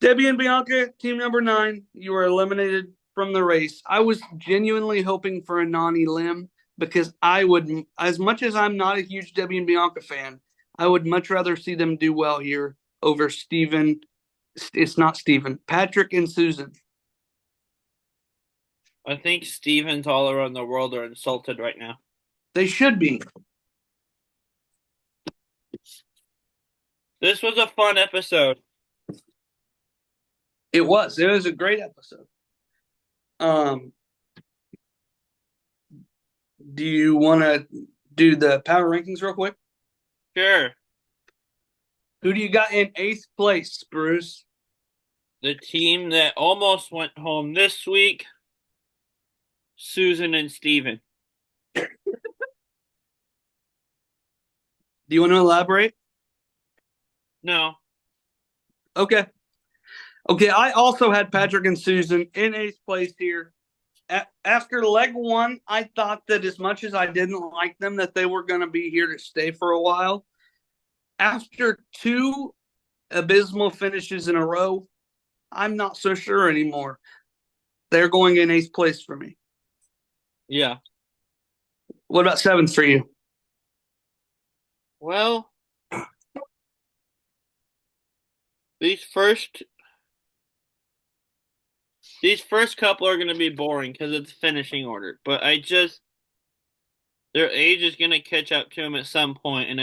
Debbie and Bianca, team number 9, you were eliminated from the race. I was genuinely hoping for a non-elim because I would, as much as I'm not a huge Debbie and Bianca fan, I would much rather see them do well here over Steven. It's not Steven, Patrick and Susan.
I think Stevens all around the world are insulted right now.
They should be.
This was a fun episode.
It was. It was a great episode. Do you want to do the power rankings real quick?
Sure.
Who do you got in 8th place, Bruce?
The team that almost went home this week, Susan and Steven.
Do you want to elaborate?
No.
Okay. Okay, I also had Patrick and Susan in 8th place here. After leg 1, I thought that as much as I didn't like them, that they were going to be here to stay for a while. After 2 abysmal finishes in a row, I'm not so sure anymore. They're going in 8th place for me.
Yeah.
What about 7th for you?
Well, these first couple are going to be boring because it's finishing order. But their age is going to catch up to them at some point, and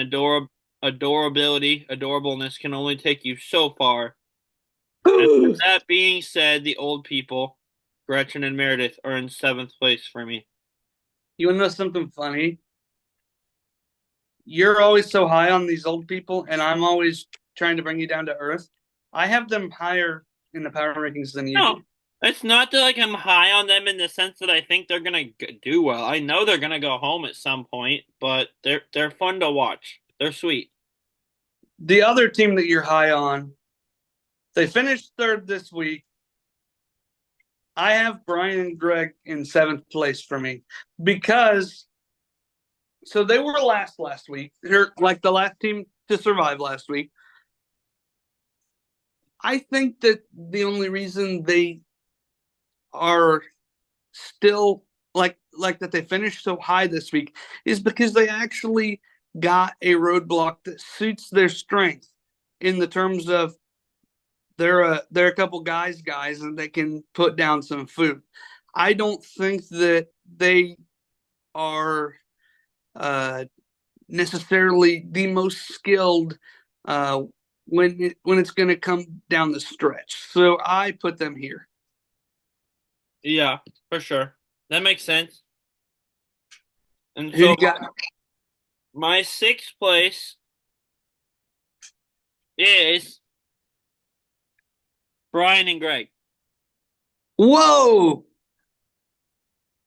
adorableness can only take you so far. And with that being said, the old people, Gretchen and Meredith, are in 7th place for me.
You want to know something funny? You're always so high on these old people, and I'm always trying to bring you down to earth. I have them higher in the power rankings than you
No,
do.
it's not that like I'm high on them in the sense that I think they're gonna do well. I know they're gonna go home at some point, but they're fun to watch. They're sweet.
The other team that you're high on, they finished 3rd this week. I have Brian and Greg in 7th place for me because so they were last week. They're like the last team to survive last week. I think that the only reason they are still like that they finished so high this week is because they actually got a roadblock that suits their strength in the terms of they're a couple guys and they can put down some food. I don't think that they are necessarily the most skilled when it's going to come down the stretch. So I put them here.
Yeah, for sure. That makes sense. And
Who do
so
you got?
my 6th place is Brian and Greg.
Whoa!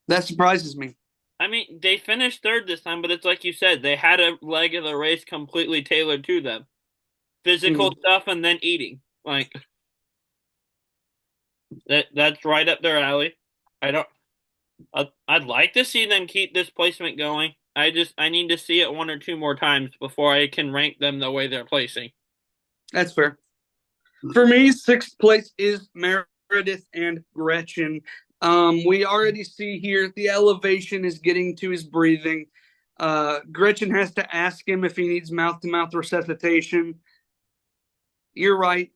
That surprises me.
I mean, they finished 3rd this time, but it's like you said, they had a leg of the race completely tailored to them. Physical stuff and then eating. Like that's right up their alley. I'd like to see them keep this placement going. I need to see it 1 or 2 more times before I can rank them the way they're placing.
That's fair. For me, 6th place is Meredith and Gretchen. We already see here the elevation is getting to his breathing. Gretchen has to ask him if he needs mouth-to-mouth resuscitation. You're right.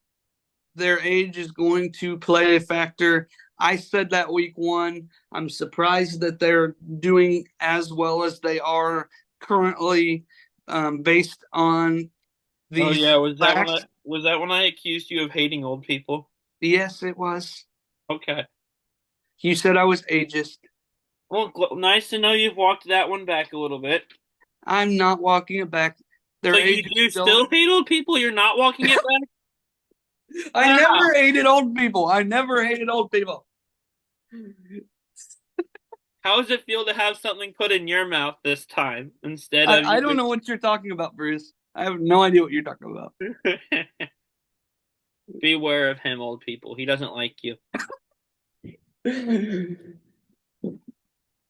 Their age is going to play a factor. I said that week 1. I'm surprised that they're doing as well as they are currently based on these.
Oh yeah, was that when I accused you of hating old people?
Yes, it was.
Okay.
You said I was ageist.
Well, nice to know you've walked that one back a little bit.
I'm not walking it back. Their
So
age
you still hate old people? You're not walking it back?
I never hated old people. I never hated old people.
How does it feel to have something put in your mouth this time instead of
I don't
you?
know what you're talking about, Bruce. I have no idea what you're talking about.
Beware of him, old people. He doesn't like you.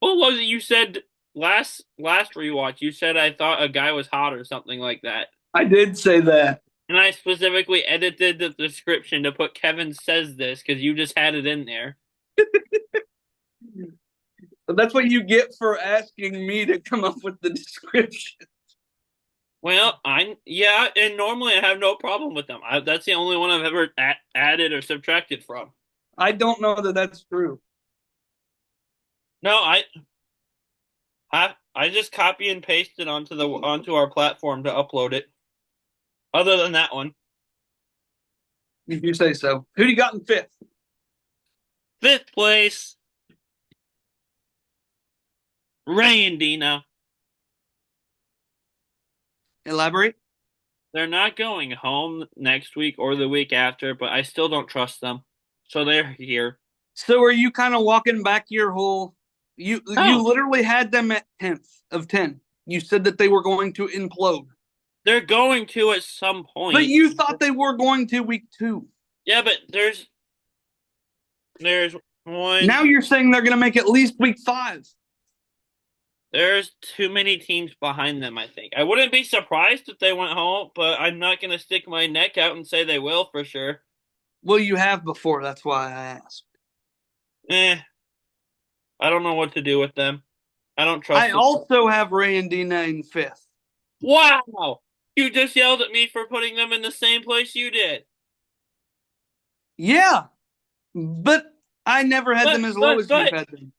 What was it you said last rewatch? You said I thought a guy was hot or something like that.
I did say that.
And I specifically edited the description to put Kevin says this because you just had it in there.
That's what you get for asking me to come up with the description.
Well, yeah, and normally I have no problem with them. That's the only one I've ever added or subtracted from.
I don't know that that's true.
No, I just copy and paste it onto our platform to upload it. Other than that one,
If you say so. Who do you got in fifth?
fifth place, Ray and Dina.
Elaborate.
They're not going home next week or the week after, but I still don't trust them. So they're here.
So are you kind of walking back your whole you
Oh,
literally had them at 10th of 10. You said that they were going to implode.
they're going to at some
But
point.
you thought they were going to week 2.
Yeah, but there's one.
Now you're saying they're going to make at least week 5.
There's too many teams behind them, I think. I wouldn't be surprised if they went home, but I'm not going to stick my neck out and say they will for sure.
Well, you have before. That's why I asked.
Eh, I don't know what to do with them. I don't
I
trust them.
also have Ray and Dina in 5th.
Wow! You just yelled at me for putting them in the same place you did.
Yeah, but I never had them as low as you've
But,
had them.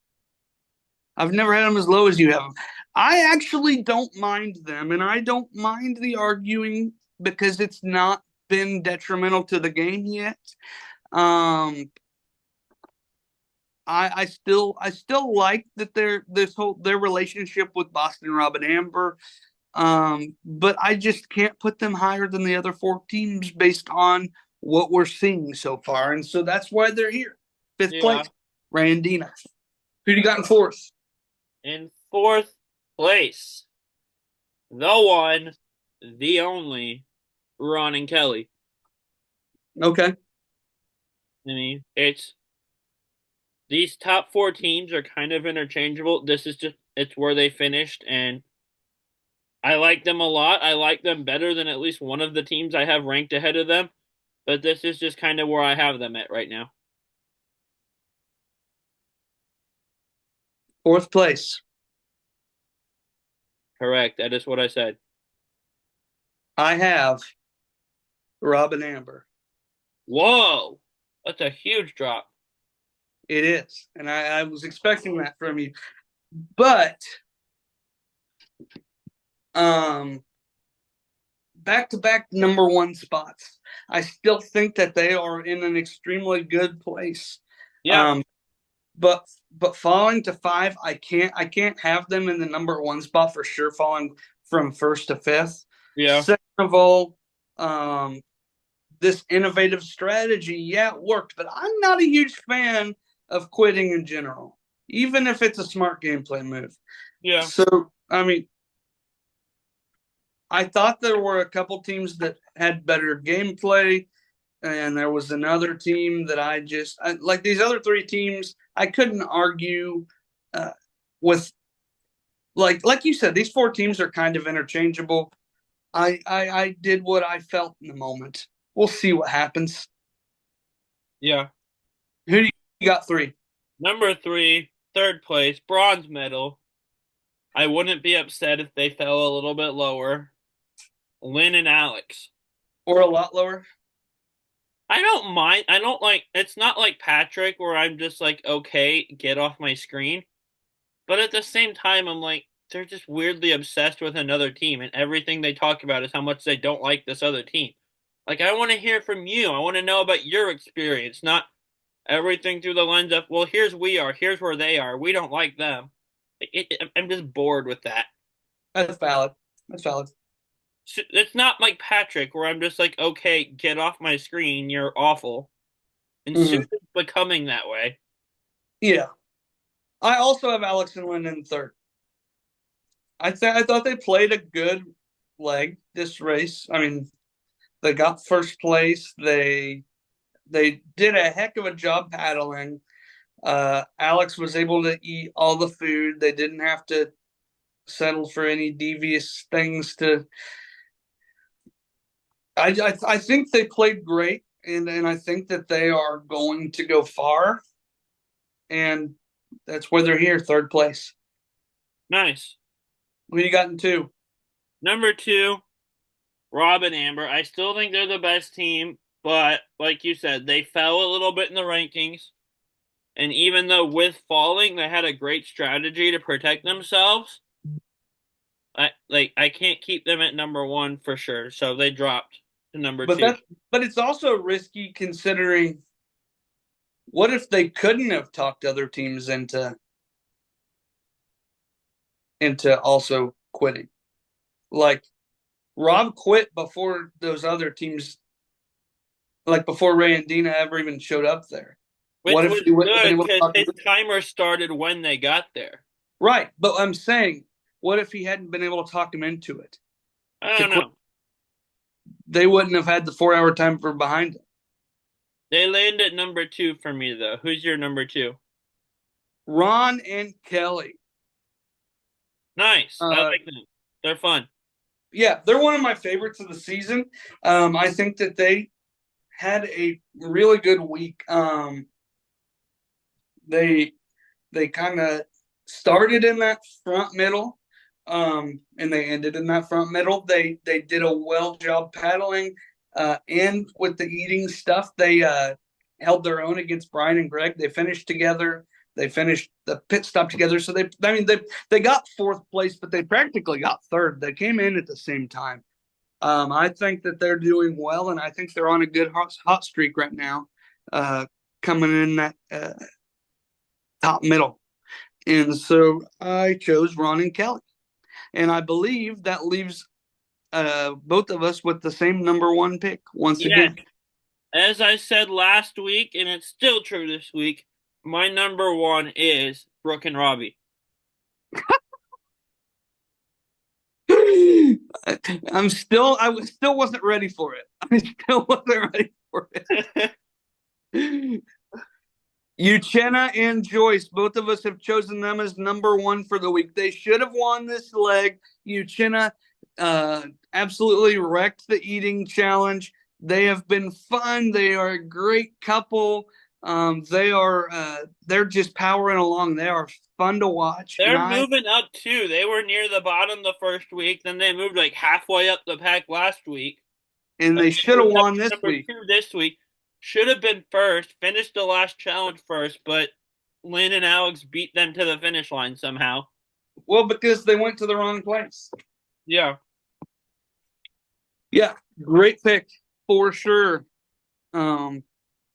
I've never had them as low as you have them. I actually don't mind them, and I don't mind the arguing because it's not been detrimental to the game yet. Um, I still like that their relationship with Boston Rob and Amber. But I just can't put them higher than the other 4 teams based on what we're seeing so far, and so that's why they're here. 5th
yeah.
place, Randina. Who do you got in 4th?
In fourth place, the one, the only, Ron and Kelly.
Okay.
I mean, it's these top four teams are kind of interchangeable. This is just it's where they finished, and I like them a lot. I like them better than at least one of the teams I have ranked ahead of them. But this is just kind of where I have them at right now.
4th place.
Correct. That is what I said.
I have Rob and Amber.
Whoa, that's a huge drop.
It is, and I was expecting that from you, but back to back number 1 spots. I still think that they are in an extremely good place.
Yeah,
Um, but falling to 5, I can't have them in the number 1 spot for sure. Falling from 1st to 5th.
yeah,
Second of all, this innovative strategy, yeah, it worked, but I'm not a huge fan of quitting in general, even if it's a smart gameplay move.
yeah,
So, I mean, I thought there were a couple teams that had better gameplay, and there was another team that like these other 3 teams. I couldn't argue with like you said. These 4 teams are kind of interchangeable. I did what I felt in the moment. We'll see what happens.
yeah.
Who do you got 3?
Number three, third place, bronze medal. I wouldn't be upset if they fell a little bit lower. Lynn and Alex.
Or a lot lower?
I don't mind. I don't like. It's not like Patrick where I'm just like, okay, get off my screen. But at the same time, I'm like, they're just weirdly obsessed with another team, and everything they talk about is how much they don't like this other team. Like, I want to hear from you. I want to know about your experience, not everything through the lens of, well, here's where they are. We don't like them. I'm just bored with that.
That's valid. That's valid.
It's not like Patrick, where I'm just like, okay, get off my screen. You're awful. And
Mm-hmm.
soon it's becoming that way.
Yeah. I also have Alex and Lynn in third. I thought they played a good leg this race. I mean, they got first place. They did a heck of a job paddling. Alex was able to eat all the food. They didn't have to settle for any devious things to. I think they played great, and I think that they are going to go far, and that's where they're here, third place.
Nice.
Who you got in two?
Number two, Rob and Amber. I still think they're the best team, but like you said, they fell a little bit in the rankings. And even though with falling, they had a great strategy to protect themselves. I can't keep them at number one for sure. So they dropped to number
But
two.
that but it's also risky considering what if they couldn't have talked other teams into also quitting? Like Rob quit before those other teams, like before Ray and Dina ever even showed up there.
Which
What if
was
he wouldn't have been
good
able to
because
talk
his
to
timer started when they got there.
Right, but I'm saying, what if he hadn't been able to talk him into it
I
to
don't
quit?
know.
They wouldn't have had the 4 hour time for behind him.
They landed at number two for me, though. Who's your number two?
Ron and Kelly.
Nice. I
Uh,
like them. They're fun.
yeah, they're one of my favorites of the season. I think that they had a really good week. They they kind of started in that front middle, and they ended in that front middle. They did a well job paddling, and with the eating stuff, they held their own against Brian and Greg. They finished together. They finished the pit stop together. So they got fourth place, but they practically got third. They came in at the same time. I think that they're doing well, and I think they're on a good hot streak right now, coming in that top middle. And so I chose Ron and Kelly. And I believe that leaves both of us with the same number one pick once
Yes.
again.
As I said last week, and it's still true this week, my number one is Brooke and Robbie.
I still wasn't ready for it. I still wasn't ready for it. Uchenna and Joyce, both of us have chosen them as number one for the week. They should have won this leg. Uchenna absolutely wrecked the eating challenge. They have been fun. They are a great couple. They're just powering along. They are fun to watch.
They're moving up too. They were near the bottom the first week, then they moved like halfway up the pack last week.
And they should have won this
number
week.
two this week. Should have been first, finished the last challenge first, but Lynn and Alex beat them to the finish line somehow.
Well, because they went to the wrong place.
Yeah.
Yeah, great pick for sure. And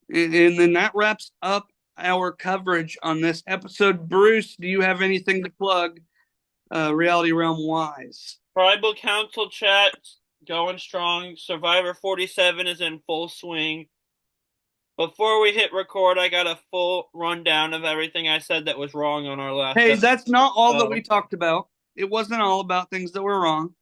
then that wraps up our coverage on this episode. Bruce, do you have anything to plug, Reality Realm wise?
Tribal Council chat going strong. Survivor 47 is in full swing. Before we hit record, I got a full rundown of everything I said that was wrong on our last
Hey,
episode.
that's not all that we talked about. It wasn't all about things that were wrong.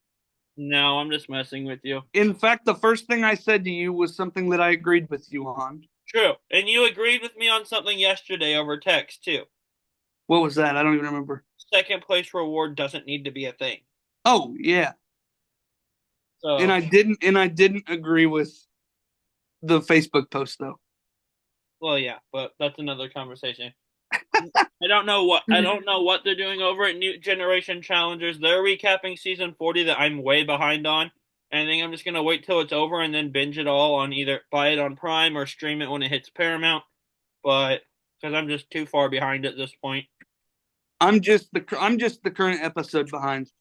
No, I'm just messing with you.
In fact, the first thing I said to you was something that I agreed with you on.
True. And you agreed with me on something yesterday over text, too.
What was that? I don't even remember.
Second place reward doesn't need to be a thing.
Oh, yeah.
So,
and I didn't agree with the Facebook post though.
well, yeah, but that's another conversation. I don't know what they're doing over at New Generation Challengers. They're recapping season 40 that I'm way behind on. And I think I'm just gonna wait till it's over and then binge it all on either buy it on Prime or stream it when it hits Paramount. But because I'm just too far behind at this point.
I'm just the current episode behind.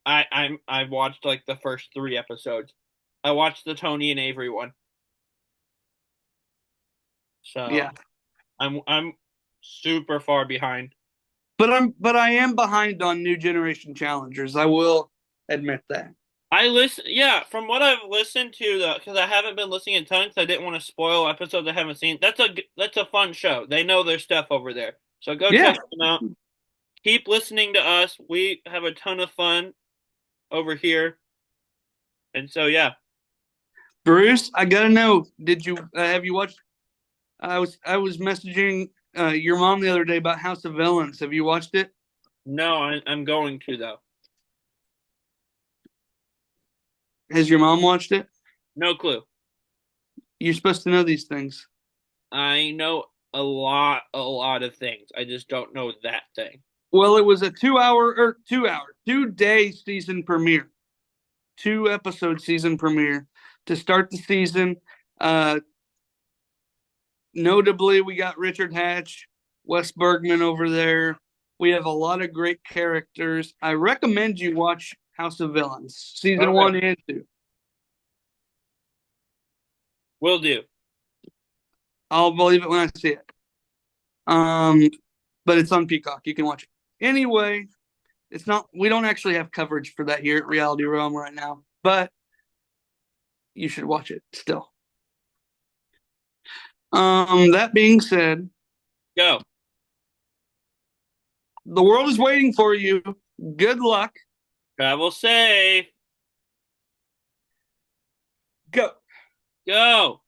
I've watched like the first 3 episodes. I watched the Tony and Avery one. So
Yeah.
I'm super far behind.
But I am behind on New Generation Challengers. I will admit that.
I listen, yeah, from what I've listened to, though, because I haven't been listening a ton, because I didn't want to spoil episodes I haven't seen. That's a fun show. They know their stuff over there. So go
Yeah,
check them out. Keep listening to us. We have a ton of fun over here. And so, yeah.
Bruce, I gotta know. Did you have you watched? I was messaging your mom the other day about House of Villains. Have you watched it?
No, I'm going to, though.
Has your mom watched it?
No clue.
You're supposed to know these things.
I know a lot of things. I just don't know that thing.
Well, it was a 2 hour or 2 hour, 2 day season premiere, 2 episode season premiere to start the season. Uh, Notably, we got Richard Hatch, Wes Bergman over there. We have a lot of great characters. I recommend you watch House of Villains, season
Okay.
1 and 2.
Will do.
I'll believe it when I see it. Um, but it's on Peacock. You can watch it. Anyway, it's not. We don't actually have coverage for that here at Reality Realm right now, but you should watch it still. That being said,
Go.
the world is waiting for you. Good luck.
Travel safe.
Go.
Go.